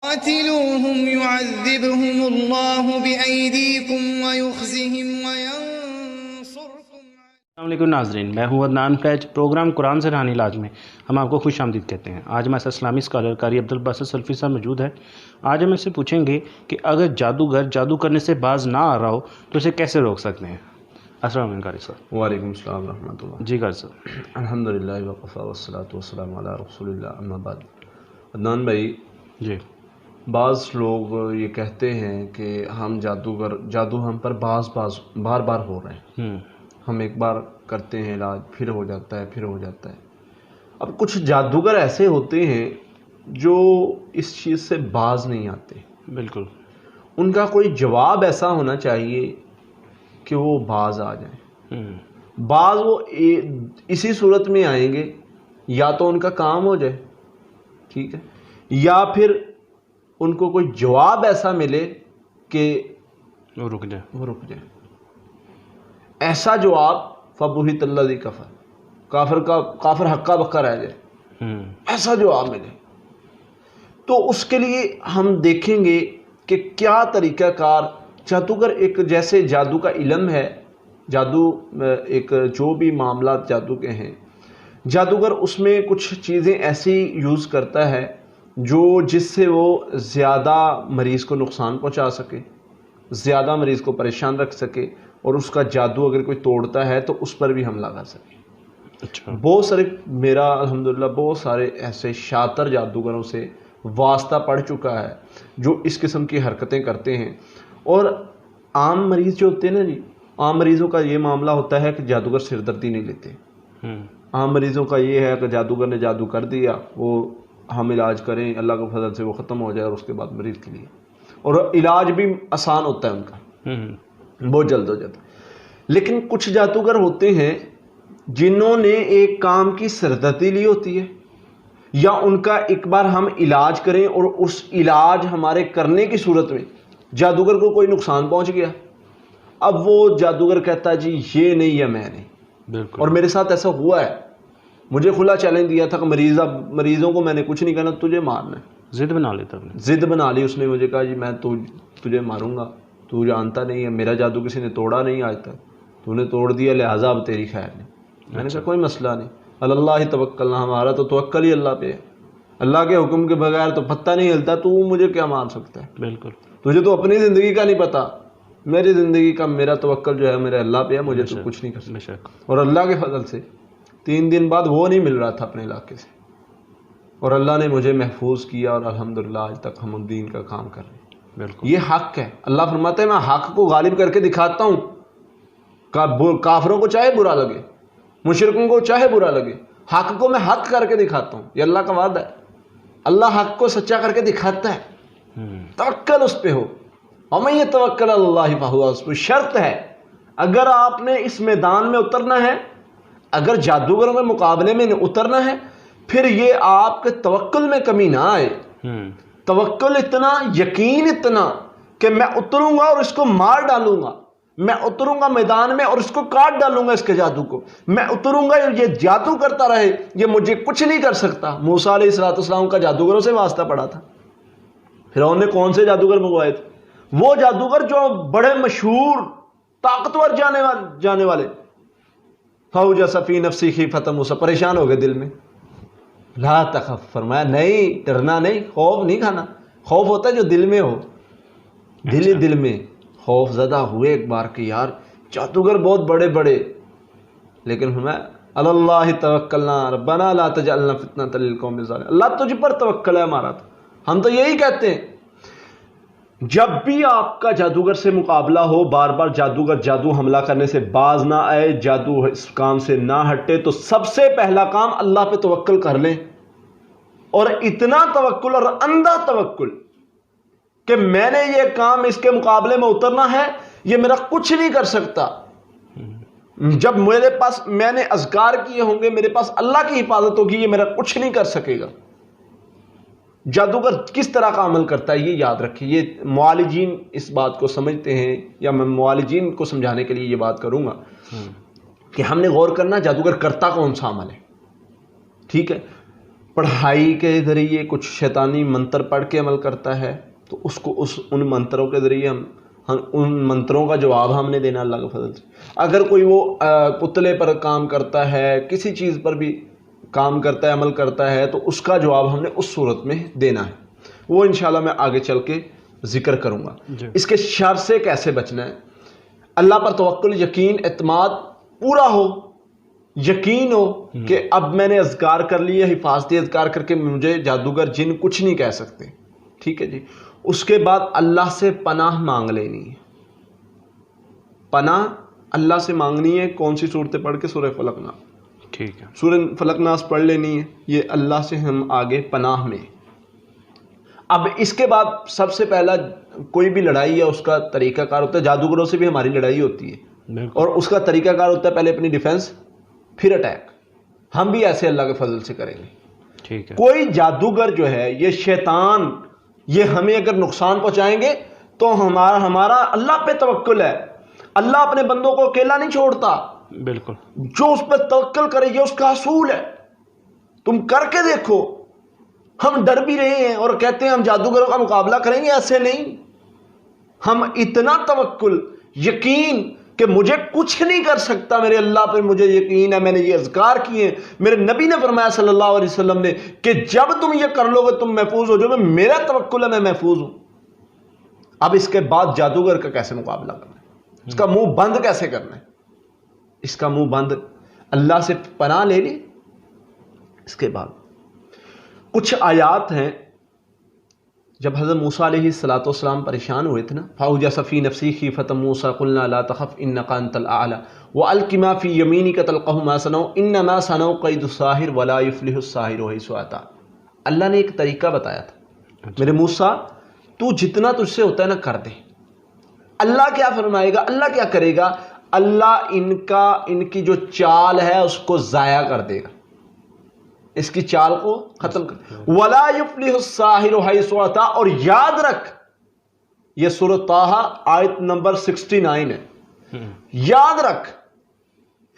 قاتلوهم يعذبهم الله بأيديكم ويخزهم وينصركم. السلام علیکم ناظرین، میں ہوں عدنان فیض۔ پروگرام قرآن سے روحانی علاج میں ہم آپ کو خوش آمدید کہتے ہیں۔ آج ہمارے ساتھ اسلامی اسکالر قاری عبدالباسط سلفی صاحب موجود ہے۔ آج ہم اس سے پوچھیں گے کہ اگر جادوگر جادو کرنے سے باز نہ آ رہا ہو تو اسے کیسے روک سکتے ہیں۔ السلام علیکم قاری صاحب۔ وعلیکم السلام ورحمۃ اللہ۔ جی قاری صاحب۔ الحمدللہ وقفا والصلاۃ والسلام علی رسول اللہ، اما بعد۔ عدنان بھائی، جی، بعض لوگ یہ کہتے ہیں کہ ہم جادو ہم پر بار بار ہو رہے ہیں، ہم ایک بار کرتے ہیں علاج، پھر ہو جاتا ہے۔ اب کچھ جادوگر ایسے ہوتے ہیں جو اس چیز سے باز نہیں آتے، بالکل۔ ان کا کوئی جواب ایسا ہونا چاہیے کہ وہ باز آ جائیں۔ بعض وہ اسی صورت میں آئیں گے، یا تو ان کا کام ہو جائے، ٹھیک ہے، یا پھر ان کو کوئی جواب ایسا ملے کہ وہ رک جائے۔ ایسا جواب فبہت الذی کفر، کافر ہکا بکا رہ جائے، ایسا جواب ملے تو اس کے لیے ہم دیکھیں گے کہ کیا طریقہ کار جادوگر، ایک جیسے جادو کا علم ہے، جادو ایک جو بھی معاملات جادو کے ہیں، جادوگر اس میں کچھ چیزیں ایسی یوز کرتا ہے جس سے وہ زیادہ مریض کو نقصان پہنچا سکے، زیادہ مریض کو پریشان رکھ سکے، اور اس کا جادو اگر کوئی توڑتا ہے تو اس پر بھی حملہ کر سکے۔ اچھا، بہت سارے، میرا الحمدللہ بہت سارے ایسے شاطر جادوگروں سے واسطہ پڑ چکا ہے جو اس قسم کی حرکتیں کرتے ہیں۔ اور عام مریض جو ہوتے ہیں نا جی، عام مریضوں کا یہ معاملہ ہوتا ہے کہ جادوگر سردردی نہیں لیتے۔ عام مریضوں کا یہ ہے کہ جادوگر نے جادو کر دیا، وہ ہم علاج کریں، اللہ کے فضل سے وہ ختم ہو جائے، اور اس کے بعد مریض کے لیے، اور علاج بھی آسان ہوتا ہے ان کا، بہت جلد ہو جاتا ہے۔ لیکن کچھ جادوگر ہوتے ہیں جنہوں نے ایک کام کی سردردی لی ہوتی ہے، یا ان کا ایک بار ہم علاج کریں اور اس علاج ہمارے کرنے کی صورت میں جادوگر کو کوئی نقصان پہنچ گیا، اب وہ جادوگر کہتا ہے جی یہ نہیں ہے، میں نہیں۔ بالکل۔ اور میرے ساتھ ایسا ہوا ہے، مجھے کھلا چیلنج دیا تھا کہ مریضوں کو میں نے کچھ نہیں کرنا، تجھے مارنا ہے۔ ضد بنا لیتا اپنے، ضد بنا لی اس نے، مجھے کہا جی میں تجھے ماروں گا، تو جانتا نہیں ہے، میرا جادو کسی نے توڑا نہیں آج تک، تو نے توڑ دیا، لہٰذا اب تیری خیر نہیں۔ میں نے کہا کوئی مسئلہ نہیں، اللہ توکلنا، ہمارا تو توکل ہی اللہ پہ ہے، اللہ کے حکم کے بغیر تو پتہ نہیں ہلتا، تو مجھے کیا مار سکتا ہے؟ بالکل۔ تجھے تو اپنی زندگی کا نہیں پتا، میری زندگی کا میرا توکل جو ہے میرے اللہ پہ ہے، مجھے تو کچھ نہیں کر سکتا۔ اور اللہ کے فضل سے 3 دن بعد وہ نہیں مل رہا تھا اپنے علاقے سے، اور اللہ نے مجھے محفوظ کیا، اور الحمدللہ آج تک ہم دین کا کام کر رہے ہیں۔ بالکل، یہ حق ہے۔ اللہ فرماتا ہے میں حق کو غالب کر کے دکھاتا ہوں، کافروں کو چاہے برا لگے، مشرکوں کو چاہے برا لگے، حق کو میں حق کر کے دکھاتا ہوں، یہ اللہ کا وعدہ ہے۔ اللہ حق کو سچا کر کے دکھاتا ہے، توکل اس پہ ہو، وَمَن يَتَوَكَّلْ عَلَى اللَّهِ فَهُوَ حَسْبُهُ۔ شرط ہے، اگر آپ نے اس میدان میں اترنا ہے، اگر جادوگروں کے مقابلے میں اترنا ہے، پھر یہ آپ کے توکل میں کمی نہ آئے، توکل اتنا، یقین اتنا کہ میں اتروں گا اور اس کو مار ڈالوں گا، میں اتروں گا میدان میں اور اس کو کاٹ ڈالوں گا، اس کے جادو کو میں اتروں گا، یہ جادو کرتا رہے، یہ مجھے کچھ نہیں کر سکتا۔ موسیٰ علیہ السلام کا جادوگروں سے واسطہ پڑا تھا۔ فرعون نے کون سے جادوگر منگوائے تھے؟ وہ جادوگر جو بڑے مشہور طاقتور جانے والے، فَأَوْجَسَ فِي نَفْسِهِ خِیفَةَ موسیٰ، پریشان ہو گئے دل میں، لا تخف، فرمایا نہیں، ڈرنا نہیں، خوف نہیں کھانا۔ خوف ہوتا ہے جو دل میں ہو، دل میں خوف زدہ ہوئے ایک بار کہ یار جادوگر بہت بڑے بڑے، لیکن فرمایا علی اللہ توکلنا ربنا لا تجعلنا فتنۃ للقوم الظالمین، اللہ تجھ پر توکل ہے ہمارا۔ تو ہم تو یہی کہتے ہیں، جب بھی آپ کا جادوگر سے مقابلہ ہو، بار بار جادو حملہ کرنے سے باز نہ آئے، جادو اس کام سے نہ ہٹے، تو سب سے پہلا کام اللہ پہ توکل کر لیں، اور اتنا توکل اور اندھا توکل کہ میں نے یہ کام اس کے مقابلے میں اترنا ہے، یہ میرا کچھ نہیں کر سکتا۔ جب میرے پاس میں نے اذکار کیے ہوں گے، میرے پاس اللہ کی حفاظت ہوگی، یہ میرا کچھ نہیں کر سکے گا۔ جادوگر کس طرح کا عمل کرتا ہے یہ یاد رکھیے، یہ معالجین اس بات کو سمجھتے ہیں، یا میں معالجین کو سمجھانے کے لیے یہ بات کروں گا کہ ہم نے غور کرنا جادوگر کرتا کون سا عمل ہے، ٹھیک ہے۔ پڑھائی کے ذریعے کچھ شیطانی منتر پڑھ کے عمل کرتا ہے تو اس کو ان منتروں کے ذریعے ہم ان منتروں کا جواب ہم نے دینا اللہ کے فضل سے. اگر کوئی وہ پتلے پر کام کرتا ہے, کسی چیز پر بھی کام کرتا ہے, عمل کرتا ہے, تو اس کا جواب ہم نے اس صورت میں دینا ہے. وہ انشاءاللہ میں آگے چل کے ذکر کروں گا. اس کے شر سے کیسے بچنا ہے. اللہ پر توکل, یقین, اعتماد پورا ہو, یقین ہو کہ اب میں نے اذکار کر لیے, حفاظتی اذکار کر کے مجھے جادوگر جن کچھ نہیں کہہ سکتے. ٹھیک ہے جی. اس کے بعد اللہ سے پناہ مانگ لینی ہے. پناہ اللہ سے مانگنی ہے. کون سی صورتیں پڑھ کے؟ سورہ فلق ناس. ٹھیک ہے, سورہ فلق ناس پڑھ لینی ہے. یہ اللہ سے ہم آگے پناہ میں. اب اس کے بعد سب سے پہلا کوئی بھی لڑائی ہے اس کا طریقہ کار ہوتا ہے. جادوگروں سے بھی ہماری لڑائی ہوتی ہے اور اس کا طریقہ کار ہوتا ہے پہلے اپنی ڈیفنس پھر اٹیک. ہم بھی ایسے اللہ کے فضل سے کریں گے. ٹھیک ہے. کوئی جادوگر جو ہے, یہ شیطان, یہ ہمیں اگر نقصان پہنچائیں گے تو ہمارا اللہ پہ توکل ہے. اللہ اپنے بندوں کو اکیلا نہیں چھوڑتا. بالکل. جو اس پہ توکل کرے یہ اس کا اصول ہے. تم کر کے دیکھو. ہم ڈر بھی رہے ہیں اور کہتے ہیں ہم جادوگروں کا مقابلہ کریں گے, ایسے نہیں. ہم اتنا توکل, یقین کہ مجھے کچھ نہیں کر سکتا, میرے اللہ پہ مجھے یقین ہے, میں نے یہ اذکار کیے. میرے نبی نے فرمایا صلی اللہ علیہ وسلم نے کہ جب تم یہ کر لو گے تم محفوظ ہو جاؤ گے. میرا توکل ہے, میں محفوظ ہوں. اب اس کے بعد جادوگر کا کیسے مقابلہ کرنا ہے, اس کا منہ بند کیسے کرنا ہے. اس کا منہ بند, اللہ سے پناہ لے لی. اس کے بعد کچھ آیات ہیں. جب حضرت موسیٰ علیہ الصلوۃ والسلام پریشان ہوئے تھے نا, فَأَوْجَسَ فِي نَفْسِهِ خِیفَةً مُوسَىٰ قُلْنَا لَا تَخَفْ إِنَّكَ أَنْتَ الْأَعْلَىٰ وَأَلْقِ مَا فِي يَمِينِكَ تَلْقَفْ مَا صَنَعُوا إِنَّمَا صَنَعُوا كَيْدُ السَّاحِرِ وَلَا يُفْلِحُ السَّاحِرُ حَيْثُ أَتَىٰ. اللہ نے ایک طریقہ بتایا تھا, میرے موسیٰ تو جتنا تجھ سے ہوتا ہے نا کر دے. اللہ کیا فرمائے گا, اللہ کیا کرے گا؟ اللہ ان کی جو چال ہے اس کو ضائع کر دے گا, اس کی چال کو ختم کر. وَلَا يُفْلِحُ السَّاحِرُ حَيْثُ أَتَىٰ. اور یاد رکھ, یہ سورۃ طٰہٰ آیت نمبر 69 ہے. یاد رکھ,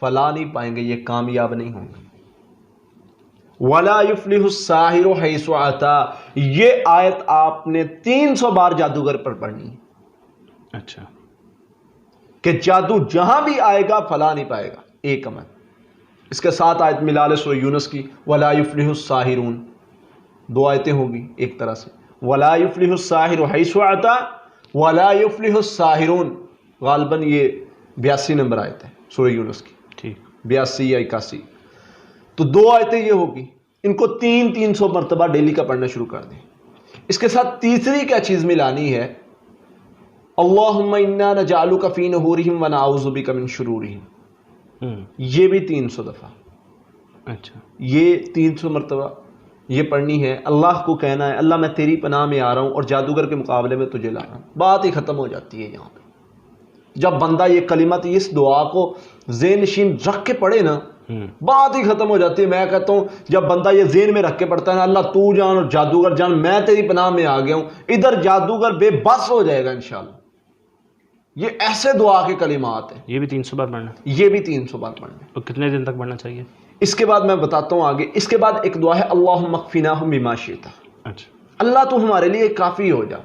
فلاح نہیں پائیں گے, یہ کامیاب نہیں ہوں گے. وَلَا يُفْلِحُ السَّاحِرُ حَيْثُ أَتَىٰ. یہ آیت آپ نے 300 بار جادوگر پر پڑھنی ہے. اچھا, کہ جادو جہاں بھی آئے گا فلاح نہیں پائے گا. ایک عمل. اس کے ساتھ آیت ملا لے سورہ یونس کی, وَلَا يُفْلِحُ السَّاحِرُونَ. 2 آیتیں ہوگی ایک طرح سے. وَلَا يُفْلِحُ السَّاحِرُ حَيْثُ أَتَىٰ وَلَا يُفْلِحُ السَّاحِرُونَ. غالباً یہ 82 نمبر آیت ہے سورہ یونس کی. ٹھیک, 82 یا 81. تو 2 آیتیں یہ ہوگی. ان کو 300 مرتبہ ڈیلی کا پڑھنا شروع کر دیں. اس کے ساتھ تیسری کیا چیز ملانی ہے, اللہم انا نجعلک فی نحورہم ونعوذ بک من شرورہم. یہ بھی 300 دفعہ. اچھا, یہ 300 مرتبہ یہ پڑھنی ہے. اللہ کو کہنا ہے اللہ میں تیری پناہ میں آ رہا ہوں اور جادوگر کے مقابلے میں تجھے لا رہا ہوں. بات ہی ختم ہو جاتی ہے یہاں پہ. جب بندہ یہ کلمات, اس دعا کو ذہن نشین رکھ کے پڑھے نا, بات ہی ختم ہو جاتی ہے. میں کہتا ہوں جب بندہ یہ ذہن میں رکھ کے پڑھتا ہے نا, اللہ تو جان اور جادوگر جان میں تیری پناہ میں آ گیا ہوں, ادھر جادوگر بے بس ہو جائے گا انشاءاللہ. یہ ایسے دعا کے کلمات ہیں. یہ بھی 300 بار پڑھنا, یہ بھی 300 بار پڑھنا. اور کتنے دن تک پڑھنا چاہیے؟ اس کے بعد میں بتاتا ہوں آگے. اس کے بعد ایک دعا ہے, اللہم اکفناہم بما شئت. اچھا, اللہ تو ہمارے لیے کافی ہو جا.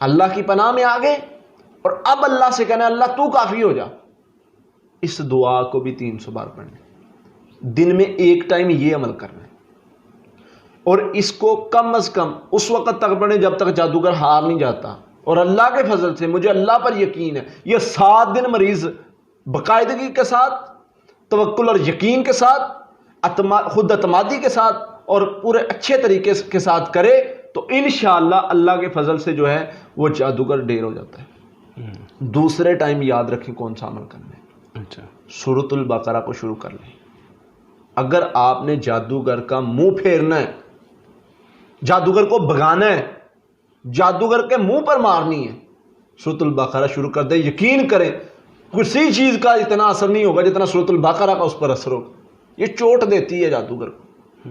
اللہ کی پناہ میں آ گئے اور اب اللہ سے کہنا اللہ تو کافی ہو جا. اس دعا کو بھی 300 بار پڑھنا. دن میں ایک ٹائم یہ عمل کرنا ہے اور اس کو کم از کم اس وقت تک پڑھیں جب تک جادوگر ہار نہیں جاتا. اور اللہ کے فضل سے مجھے اللہ پر یقین ہے یہ 7 دن مریض باقاعدگی کے ساتھ, توکل اور یقین کے ساتھ, خود اعتمادی کے ساتھ اور پورے اچھے طریقے کے ساتھ کرے تو انشاءاللہ اللہ کے فضل سے جو ہے وہ جادوگر ڈیر ہو جاتا ہے. دوسرے ٹائم یاد رکھیں کون سا عمل کرنا ہے. اچھا, سورۃ البقرہ کو شروع کر لیں. اگر آپ نے جادوگر کا منہ پھیرنا ہے, جادوگر کو بھگانا ہے, جادوگر کے منہ پر مارنی ہے, سورۃ البقرہ شروع کر دیں. یقین کریں کسی چیز کا اتنا اثر نہیں ہوگا جتنا سورۃ البقرہ کا اس پر اثر ہوگا. یہ چوٹ دیتی ہے جادوگر کو,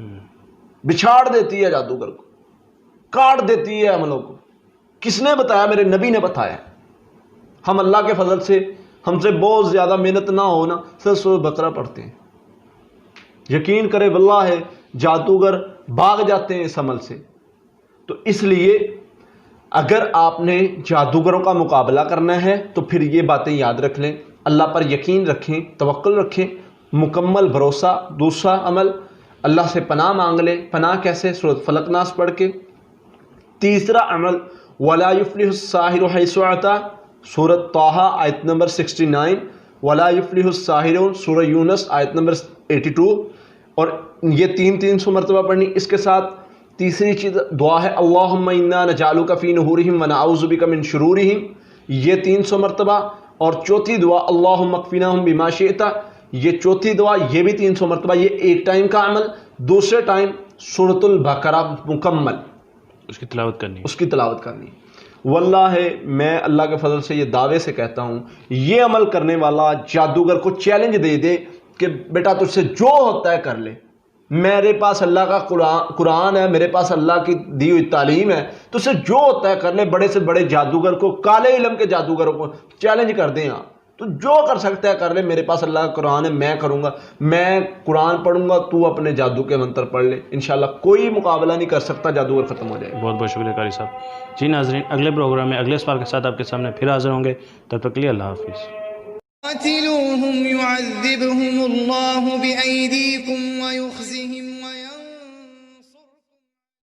بچھاڑ دیتی ہے جادوگر کو, کاٹ دیتی ہے عملوں کو. کس نے بتایا؟ میرے نبی نے بتایا. ہم اللہ کے فضل سے, ہم سے بہت زیادہ محنت نہ ہونا, صرف سورۃ البقرہ پڑھتے ہیں. یقین کرے واللہ ہے جادوگر بھاگ جاتے ہیں اس عمل سے. تو اس لیے اگر آپ نے جادوگروں کا مقابلہ کرنا ہے تو پھر یہ باتیں یاد رکھ لیں. اللہ پر یقین رکھیں, توکل رکھیں, مکمل بھروسہ. دوسرا عمل, اللہ سے پناہ مانگ لیں. پناہ کیسے؟ سورۃ فلق ناس پڑھ کے. تیسرا عمل, ولا یفلح الساحر حیث اتی, سورۃ طٰہٰ آیت نمبر 69, ولا یفلح الساحرون سورہ یونس آیت نمبر 82. اور یہ 300 مرتبہ پڑھنی. اس کے ساتھ تیسری چیز دعا ہے, اللہم انا نجعلک فی نحورہم ونعوذ بک من شرورہم, یہ 300 مرتبہ. اور چوتھی دعا, اللہم اکفناہم بما شئت, یہ چوتھی دعا, یہ بھی 300 مرتبہ. یہ ایک ٹائم کا عمل. دوسرے ٹائم سورۃ البقرہ مکمل اس کی تلاوت کرنی. واللہ میں اللہ کے فضل سے یہ دعوے سے کہتا ہوں, یہ عمل کرنے والا جادوگر کو چیلنج دے دے کہ بیٹا تجھ سے جو ہوتا ہے کر لے, میرے پاس اللہ کا قرآن ہے, میرے پاس اللہ کی دی ہوئی تعلیم ہے, تو اسے جو ہوتا ہے کر لے. بڑے سے بڑے جادوگر کو, کالے علم کے جادوگروں کو چیلنج کر دیں آپ, تو جو کر سکتا ہے کر لے. میرے پاس اللہ کا قرآن ہے, میں کروں گا, میں قرآن پڑھوں گا, تو اپنے جادو کے منتر پڑھ لے. انشاءاللہ کوئی مقابلہ نہیں کر سکتا, جادوگر ختم ہو جائے. بہت بہت شکریہ قاری صاحب. جی ناظرین, اگلے پروگرام میں اگلے سوال کے ساتھ آپ کے سامنے پھر حاضر ہوں گے. تب تک کے لیے اللہ حافظ. قاتلوهم يعذبهم الله بأيديكم ويخزي